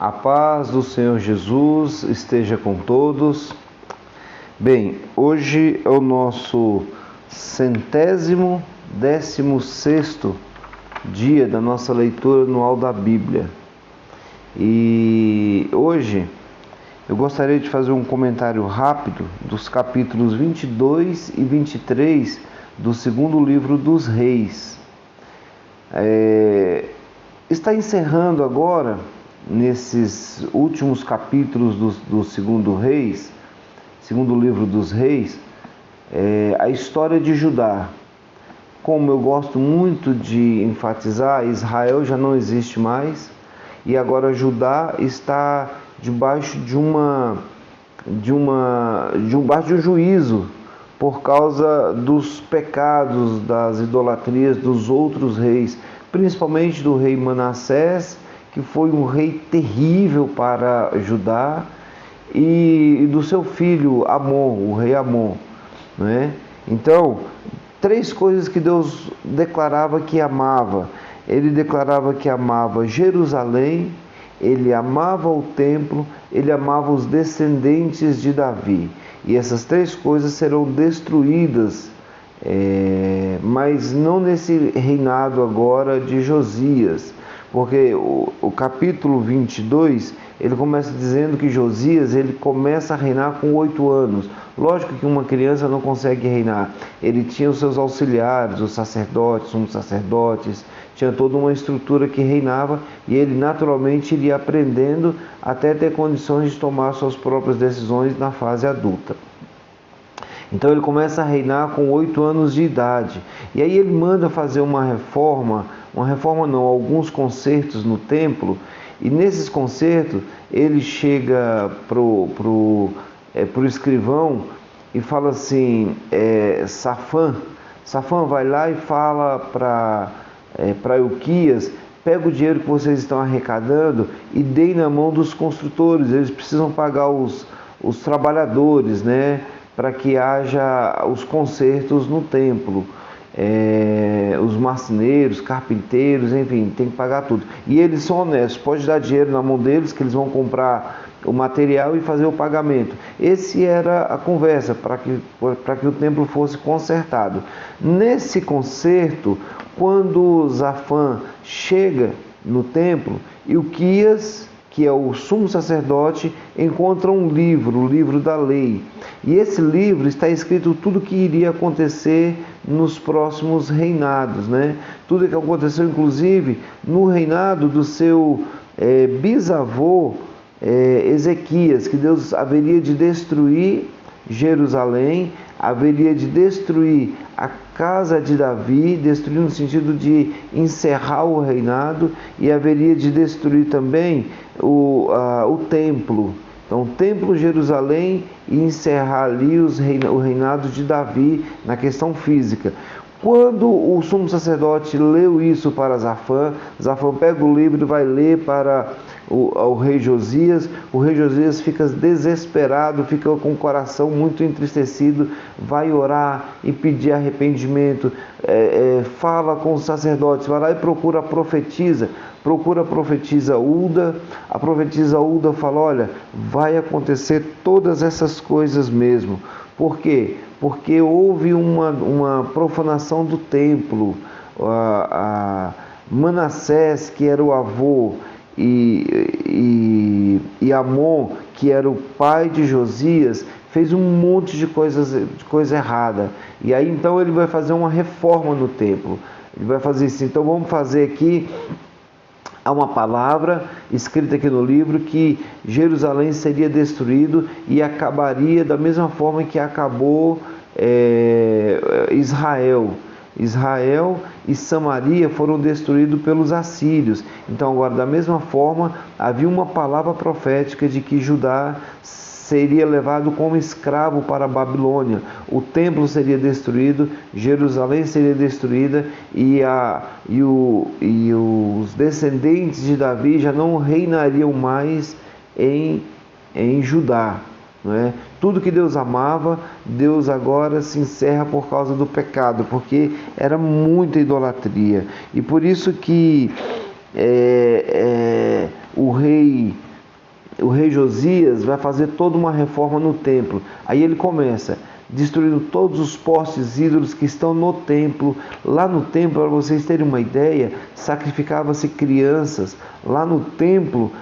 A paz do Senhor Jesus esteja com todos. Bem, hoje é o nosso 116º dia da nossa leitura anual da Bíblia. E hoje eu gostaria de fazer um comentário rápido dos capítulos 22 e 23 do segundo livro dos Reis. Está encerrando agora, nesses últimos capítulos do segundo livro dos Reis, a história de Judá. Como eu gosto muito de enfatizar, Israel já não existe mais e agora Judá está debaixo de um juízo por causa dos pecados, das idolatrias dos outros reis, principalmente do rei Manassés, que foi um rei terrível para Judá, e do seu filho Amon, o rei Amon, né? Então, três coisas que Deus declarava que amava. Ele declarava que amava Jerusalém, ele amava o templo, ele amava os descendentes de Davi. E essas três coisas serão destruídas, mas não nesse reinado agora de Josias, porque o capítulo 22, ele começa dizendo que Josias, ele começa a reinar com 8 anos. Lógico que uma criança não consegue reinar. Ele tinha os seus auxiliares, os sacerdotes, sumos sacerdotes, tinha toda uma estrutura que reinava e ele naturalmente iria aprendendo até ter condições de tomar suas próprias decisões na fase adulta. Então ele começa a reinar com 8 anos de idade. E aí ele manda fazer alguns concertos no templo. E nesses concertos ele chega pro escrivão e fala assim: Safã vai lá e fala para Ilquias: pega o dinheiro que vocês estão arrecadando e dê na mão dos construtores, eles precisam pagar os trabalhadores, né, para que haja os concertos no templo. Os marceneiros, carpinteiros, enfim, tem que pagar tudo. E eles são honestos, pode dar dinheiro na mão deles que eles vão comprar o material e fazer o pagamento. Esse era a conversa para que o templo fosse consertado. Nesse concerto, quando Safã chega no templo, Ilquias, que é o sumo sacerdote, encontra um livro, o livro da lei. E esse livro está escrito tudo o que iria acontecer nos próximos reinados, né? Tudo o que aconteceu, inclusive, no reinado do seu bisavô Ezequias, que Deus haveria de destruir Jerusalém, haveria de destruir a casa de Davi, destruir no sentido de encerrar o reinado, e haveria de destruir também o templo. Então, o templo, Jerusalém, e encerrar ali o reinado de Davi na questão física. Quando o sumo sacerdote leu isso para Safã pega o livro e vai ler para o rei Josias. O rei Josias fica desesperado, fica com o coração muito entristecido, vai orar e pedir arrependimento, fala com os sacerdotes, vai lá e procura a profetisa Hulda. A profetisa Hulda fala: olha, vai acontecer todas essas coisas mesmo. Por quê? Porque houve uma profanação do templo. Manassés, que era o avô, e Amon, que era o pai de Josias, fez um monte de coisa errada. E aí então ele vai fazer uma reforma no templo. Ele vai fazer isso. Então vamos fazer aqui. Há uma palavra escrita aqui no livro que Jerusalém seria destruído e acabaria da mesma forma que acabou Israel. Israel e Samaria foram destruídos pelos assírios. Então agora, da mesma forma, havia uma palavra profética de que Judá seria levado como escravo para a Babilônia. O templo seria destruído, Jerusalém seria destruída e os descendentes de Davi já não reinariam mais em Judá. Não é? Tudo que Deus amava, Deus agora se encerra por causa do pecado, porque era muita idolatria. E por isso que o rei o rei Josias vai fazer toda uma reforma no templo. Aí ele começa destruindo todos os postes ídolos que estão no templo. Lá no templo, para vocês terem uma ideia, sacrificava-se crianças. Lá no templo,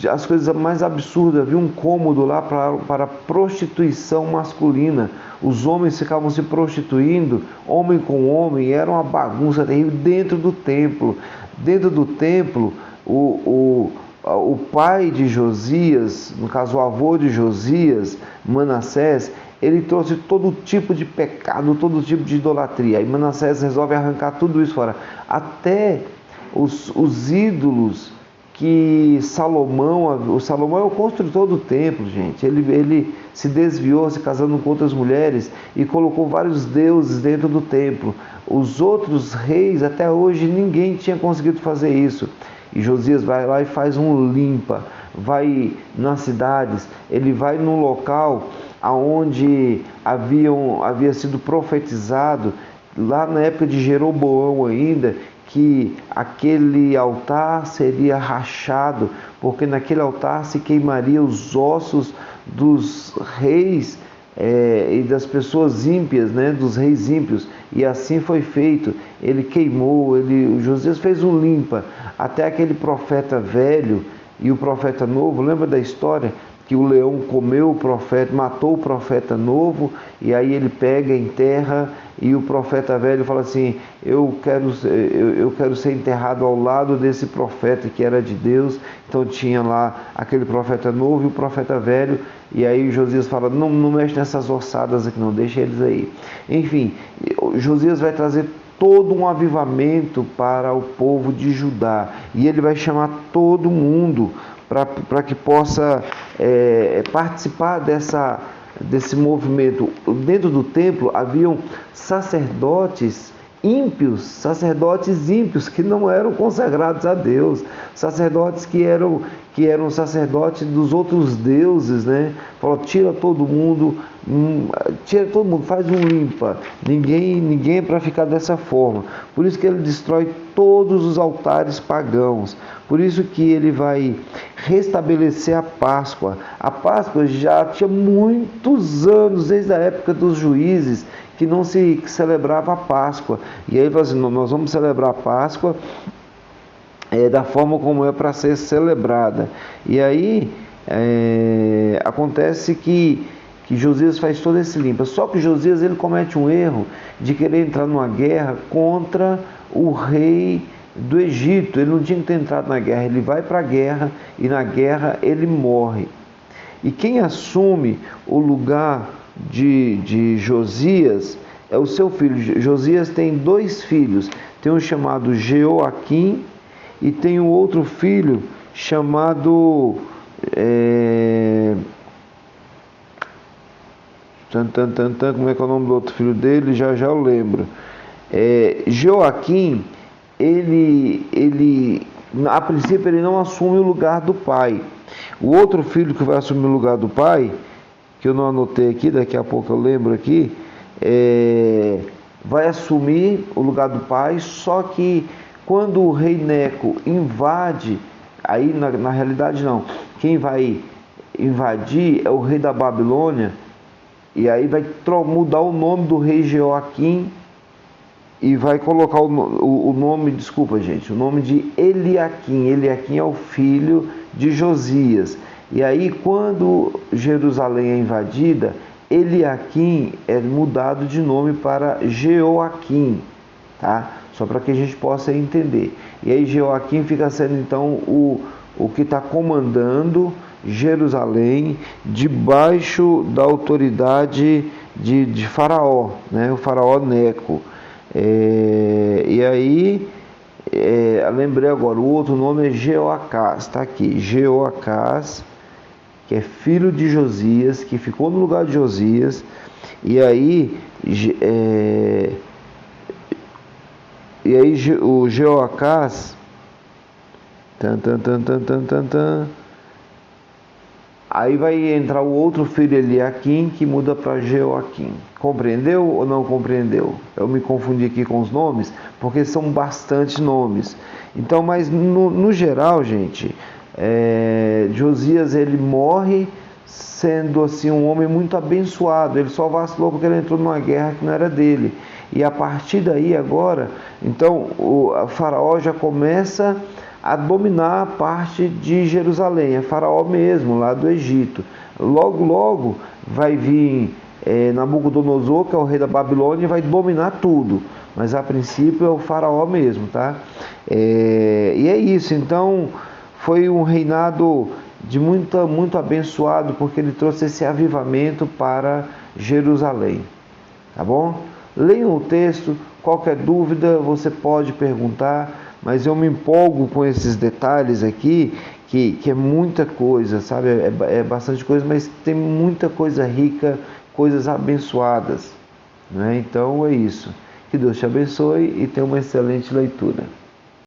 as coisas mais absurdas, havia um cômodo lá para prostituição masculina. Os homens ficavam se prostituindo, homem com homem, era uma bagunça terrível dentro do templo. Dentro do templo, o pai de Josias, no caso o avô de Josias, Manassés, ele trouxe todo tipo de pecado, todo tipo de idolatria. E Manassés resolve arrancar tudo isso fora. Até os ídolos que Salomão é o construtor do templo, gente. Ele se desviou, se casando com outras mulheres e colocou vários deuses dentro do templo. Os outros reis, até hoje, ninguém tinha conseguido fazer isso. E Josias vai lá e faz um limpa, vai nas cidades, ele vai num local aonde havia sido profetizado, lá na época de Jeroboão ainda, que aquele altar seria rachado, porque naquele altar se queimaria os ossos dos reis e das pessoas ímpias, né, dos reis ímpios, e assim foi feito. Ele queimou, Josias fez um limpa, até aquele profeta velho e o profeta novo. Lembra da história que o leão comeu o profeta, matou o profeta novo, e aí ele pega, enterra, e o profeta velho fala assim: eu quero ser enterrado ao lado desse profeta que era de Deus. Então tinha lá aquele profeta novo e o profeta velho, e aí Josias fala: não mexe nessas ossadas aqui não, deixa eles aí. Enfim, Josias vai trazer todo um avivamento para o povo de Judá, e ele vai chamar todo mundo para que possa participar desse movimento. Dentro do templo haviam sacerdotes ímpios que não eram consagrados a Deus, sacerdotes que eram sacerdotes dos outros deuses, né? Falou: tira todo mundo, faz um limpa. Ninguém é para ficar dessa forma. Por isso que ele destrói todos os altares pagãos. Por isso que ele vai restabelecer a Páscoa. A Páscoa já tinha muitos anos, desde a época dos juízes, que não se celebrava a Páscoa. E aí ele falou assim: nós vamos celebrar a Páscoa da forma como é para ser celebrada. E aí acontece que Josias faz todo esse limpa. Só que Josias ele comete um erro de querer entrar numa guerra contra o rei do Egito. Ele não tinha que ter entrado na guerra. Ele vai para a guerra e na guerra ele morre. E quem assume o lugar de Josias é o seu filho. Josias tem 2 filhos. Tem um chamado Jeoaquim e tem um outro filho chamado como é que é o nome do outro filho dele? Já eu lembro. Jeoaquim, ele a princípio ele não assume o lugar do pai. O outro filho que vai assumir o lugar do pai, que eu não anotei aqui, daqui a pouco eu lembro aqui, vai assumir o lugar do pai. Só que quando o rei Neco invade, aí na realidade não, quem vai invadir é o rei da Babilônia, e aí vai mudar o nome do rei Jeoaquim e vai colocar o nome de Eliaquim. Eliaquim é o filho de Josias. E aí quando Jerusalém é invadida, Eliaquim é mudado de nome para Jeoaquim, tá? Só para que a gente possa entender. E aí Jeoaquim fica sendo então o que está comandando Jerusalém debaixo da autoridade de Faraó, né? O Faraó Neco. E aí, lembrei agora, o outro nome é Jeoacás, está aqui, Jeoacás, que é filho de Josias, que ficou no lugar de Josias. E aí o Jeoacás, aí vai entrar o outro filho Eliaquim, que muda para Jeoaquim. Compreendeu ou não compreendeu? Eu me confundi aqui com os nomes, porque são bastante nomes. Então, mas no geral, gente, Josias ele morre sendo assim um homem muito abençoado. Ele só vacilou porque ele entrou numa guerra que não era dele. E a partir daí agora, então o faraó já começa a dominar a parte de Jerusalém, é faraó mesmo, lá do Egito. Logo, logo vai vir Nabucodonosor, que é o rei da Babilônia, e vai dominar tudo. Mas a princípio é o faraó mesmo, tá? E é isso, então foi um reinado de muito abençoado, porque ele trouxe esse avivamento para Jerusalém, tá bom? Leiam o texto, qualquer dúvida você pode perguntar, mas eu me empolgo com esses detalhes aqui, que é muita coisa, sabe? É bastante coisa, mas tem muita coisa rica, coisas abençoadas, né? Então é isso. Que Deus te abençoe e tenha uma excelente leitura.